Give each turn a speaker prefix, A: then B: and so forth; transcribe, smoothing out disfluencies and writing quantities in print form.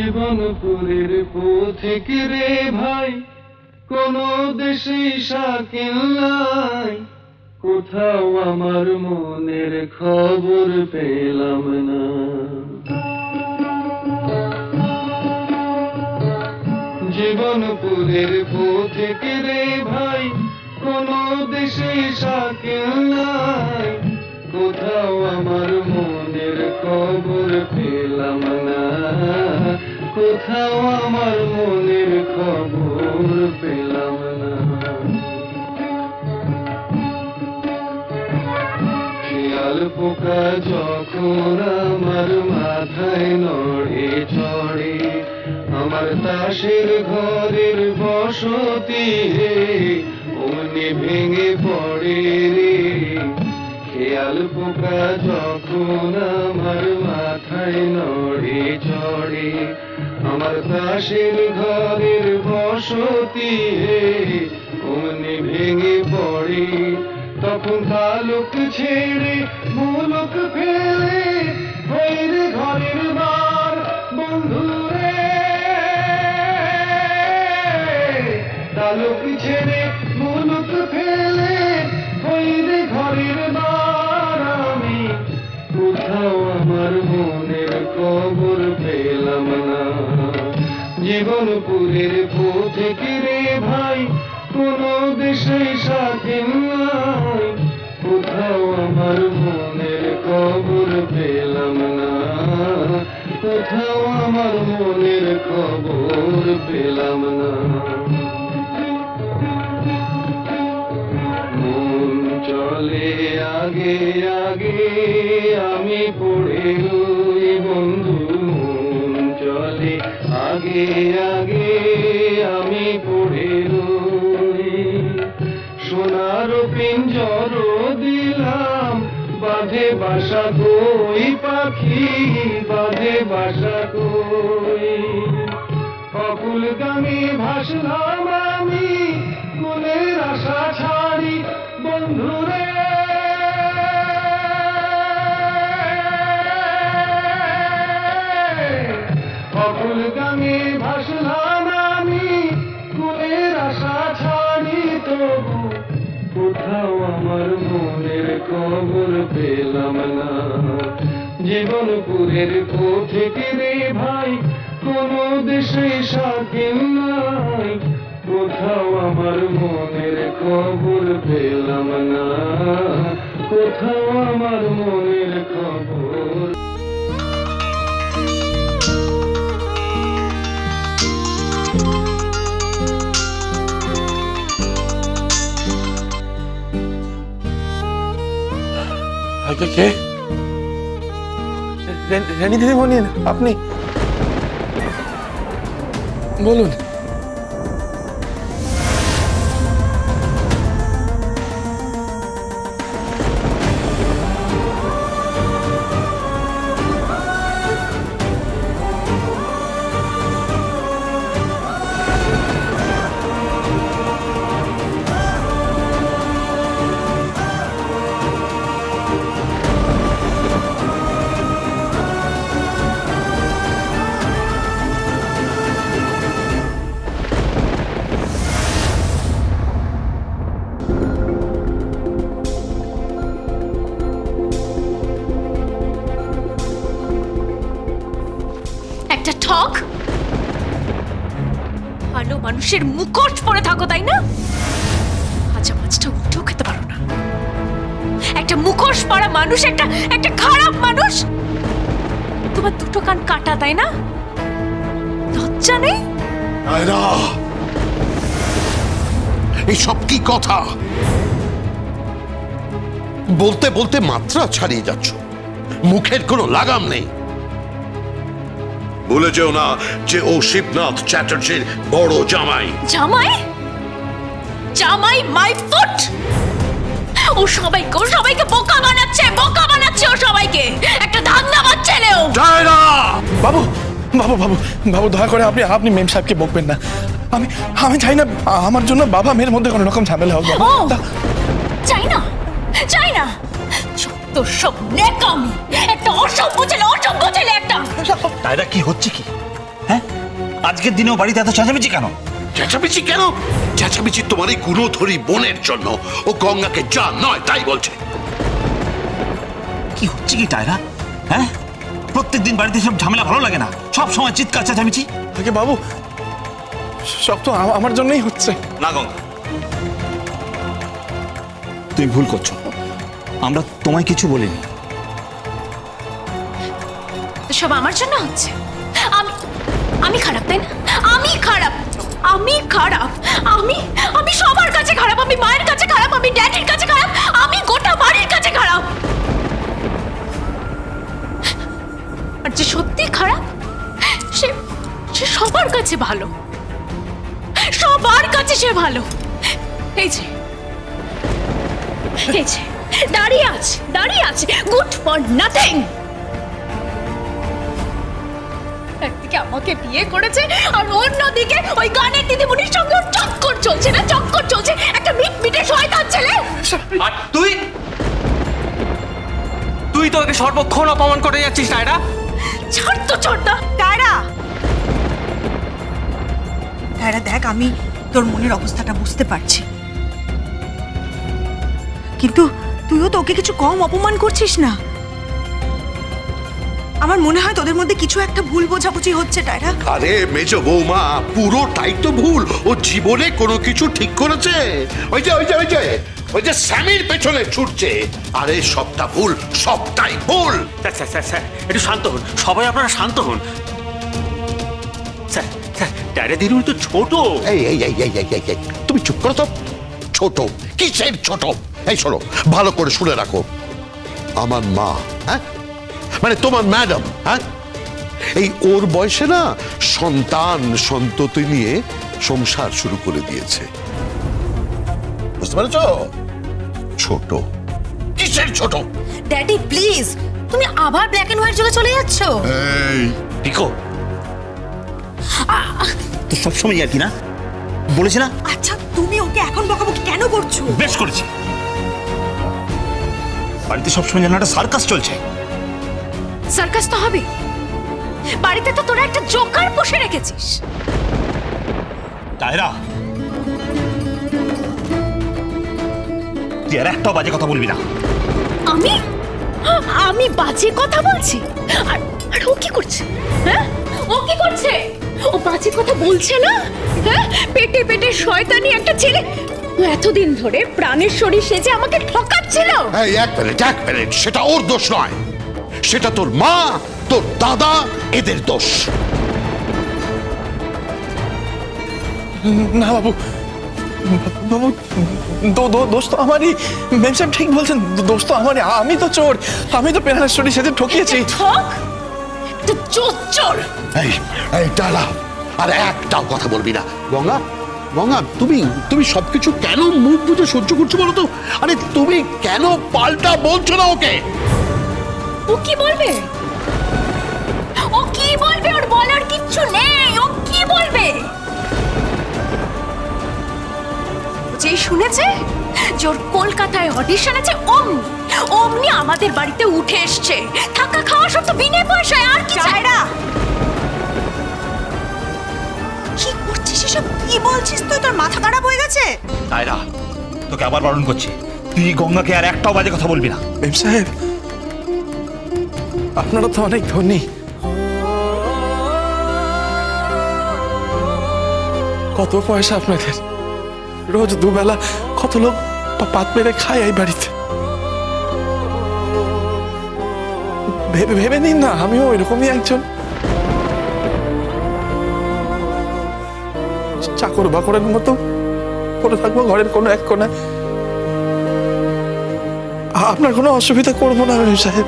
A: জীবনপুরের পথিক রে ভাই, কোন দেশে শাকিল নাই, কোথাও আমার মনের খবর পেলাম না। জীবনপুরের পথিক রে ভাই, কোন দেশে শাকিল নাই, কোথাও আমার মনের খবর পেলাম না, কোথাও আমার মনের খবর পেলাম না। শিয়াল পোকা যখন আমার মাথায় নড়ে চড়ে, আমার তাসের ঘরের বসতি অমনি ভেঙে পড়ে রে। শিয়াল পোকা যখন আমার মাথায় নড়ে চড়ে, আমার তাসের ঘরের বসতি অমনি ভেঙে পড়ে। তখন তালুক ছেড়ে মুলুক ফেলে হইরে ঘরের বার বন্ধুরে। তালুক ছেড়ে মুলুক ফেলে হইরে ঘরের বার, আমি কোথাও আমার মনের খবর পেলাম না। জীবনপুরের পথিক রে ভাই, কোন দেশে শাকিল নাই, কোথাও আমার মনের খবর পেলাম না, কোথাও আমার মনের খবর পেলাম না। মন চলে আগে আগে আমি পড়ে রই বন্ধু, মন চলে আগে আগে আমি পড়ে রই। সোনার পিঞ্জর দিলাম বাঁধে বাসা কই পাখি, বাঁধে বাসা কই। অকুল গামে ভাসলাম আমি মনের আশা ছাড়ি বন্ধুরে। অকুল গামে ভাসলাম আমি মনের আশা ছাড়ি, তবু কোথাও আমার মনের খবর পেলাম না। জীবনপুরের পথিক রে ভাই, কোন দেশে শাকিল নাই, কোথাও আমার মনের খবর পেলাম না, কোথাও আমার মনের খবর।
B: কে? রানী দিদিমণি আপনি? বলুন।
C: একটা ঠক, ভালো মানুষের মুখোশ পরে থাকো তাই না? আচ্ছা, মাছটা উঠেও খেতে পারো না। একটা মুখোশ পরা মানুষ, একটা খারাপ মানুষ। তোমার দুটো কান কাটা তাই না? লজ্জা নেই?
D: এসব কি কথা? বলতে বলতে মাত্রা ছাড়িয়ে যাচ্ছ, মুখের কোনো লাগাম নেই। ভুলে যেও না যে ও শিবনাথ চ্যাটার্জির বড় জামাই।
C: জামাই? জামাই মাই ফুট! ও সবাইকে বোকা বানাচ্ছে ও সবাইকে। একটা ধান্দাবাজ ছেলে ও।
B: বাবু বাবু বাবু বাবু দয়া করে আপনি মেম সাহেবকে বকবেন না। আমি চাই না আমার জন্য বাবা মেয়ের মধ্যে কোনো রকম ঝামেলা হোক।
C: চাই না তো সব নেকামি, একটা অসভ্য ছেলে একটা।
E: তাইরা কি হচ্ছে কি? হ্যাঁ, আজকের দিনেও বাড়িতে এত চেঁচামেচি কেন?
D: চেঁচামেচি কেন? চেঁচামেচি তোমার এই গুণধরী বোনের জন্য। ও গঙ্গাকে যা নয় তাই বলছে।
E: কি হচ্ছে কি টায়রা? হ্যাঁ, প্রত্যেকদিন বাড়িতে সব ঝামেলা ভালো লাগে না, সব সময় চিৎকার চেঁচামেচি।
B: আগে বাবু, সব তো আমার জন্যই হচ্ছে।
E: না গঙ্গা, তুমি ভুল করছো। আমরা তোমায় কিছু বলিনি।
C: সব আমার জন্য হচ্ছে। আমি খারাপ, তাই না? আমি খারাপ, আমি খারাপ, আমি সবার কাছে খারাপ। আমি মায়ের কাছে খারাপ, আমি ড্যাডির কাছে খারাপ, আমি গোটা বাড়ির কাছে খারাপ। আর যে সত্যি খারাপ সে সে সবার কাছে ভালো, সবার কাছে সে ভালো। এই যে দাঁড়িয়ে আছে গুড ফর নাথিং। একদিকে আমাকে বিয়ে করেছে আর অন্যদিকে ওই গানের দিদিমণির সঙ্গে ওর চক্কর চলছে না, চক্কর চলছে। একটা মিটমিটে শয়তান ছেলে।
F: আর তুই তো ওকে সর্বক্ষণ অপমান করে যাচ্ছিস টায়রা।
C: ছাড় তো ছোটদা।
G: টায়রা, দেখ, আমি তোর মনের অবস্থাটা বুঝতে পারছি, কিন্তু তুইও তো ওকে কিছু কম অপমান করছিস না। আমার মনে হয় তোদের মধ্যে কিছু একটা ভুল বোঝাবুঝি হচ্ছে টায়রা।
D: আরে মেজ বৌমা, পুরোটাই তো ভুল। ও জীবনে কোনো কিছু ঠিক করেছে? ওই যে স্যামির পেছনে ছুটছে। আরে সবটা ভুল, সবটাই ভুল।
F: স্যার একটু শান্ত হন, সবাই আপনারা শান্ত হন। স্যার টায়রা দিদিমণি তো ছোট।
D: এই, তুমি চুপ করো তো। ছোট কিসের ছোট? এই শোনো, ভালো করে শুনে রাখো। আমার মা, হ্যাঁ, মানে তোমার ম্যাডাম, হ্যাঁ, এই ওর বয়সে না সন্ততি নিয়ে সংসার শুরু করে দিয়েছে। বুঝতে পেরেছ? ছোট কিসের ছোট?
C: ড্যাডি প্লিজ, তুমি আবার ব্ল্যাক এন্ড হোয়াইট যুগে চলে যাচ্ছ।
D: এই
E: পিকো, তো সবসময় আর কি না বলেছি না?
G: আচ্ছা, তুমি ওকে এখন বকাবকি কেন করছো?
E: বেশ করেছি। বাড়িতে সবসময় যেন একটা সার্কাস চলছে।
C: সার্কাস তো হবে। বাড়িতে তো তোরা একটা জোকার পুষে রেখেছিস।
E: টায়রা, তুই আর একটাও বাজে কথা বলবি না।
C: আমি বাজে কথা বলছি? আর ও কি করছে? হ্যাঁ, ও কি করছে? ও বাজে কথা বলছে না? হ্যাঁ, পেটে পেটে শয়তানি একটা ছেলে ও এতদিন ধরে প্রাণেশ্বরী সেজে আমাকে ঠকাচ্ছিল।
D: এই এক মিনিট, সেটা ওর দোষ নয়, সেটা তোর মা, তোর দাদা, এদের দোষ।
B: না বাবু, দোষ তো আমারই। ম্যাম সাহেব ঠিক বলছেন, দোষ তো আমারই। আমি তো চোর, আমি তো প্রাণেশ্বরী সেজে ঠকিয়েছি।
C: ঠক তো চোর।
D: এই টালা, আর একটাও কথা বলবি না। গঙ্গা, তুমি সবকিছু কেন মুখ বুঝে সহ্য করছো বলো তো? আরে তুমি কেন পাল্টা বলছো না ওকে?
C: ও কি বলবে? ওর বলার কিচ্ছু নেই। ও কি বলবে? যে শুনেছে যে ওর কলকাতায় অডিশন আছে, অমনি আমাদের বাড়িতে উঠে এসছে। থাকা খাওয়া সব তো বিনা পয়সায়। আর কি চাই?
G: কি করছিস এসব? কি বলছিস তুই? তোর মাথা খারাপ হয়ে গেছে?
E: টায়রা, তোকে আবার বারণ করছি, তুই গঙ্গাকে আর একটাও বাজে কথা বলবি না।
B: ম্যাম সাহেব, আপনারা তো অনেক ধনী। কত পয়সা আপনাদের, রোজ দুবেলা কত লোক পাত পেরে খায় এই বাড়িতে। ভেবে নিন না, আমিও ওইরকমই একজন চাকর বাকরের মতো পড়ে থাকবো ঘরের কোনো এক কোণায়। আপনার কোনো অসুবিধা করবো না ম্যাম সাহেব।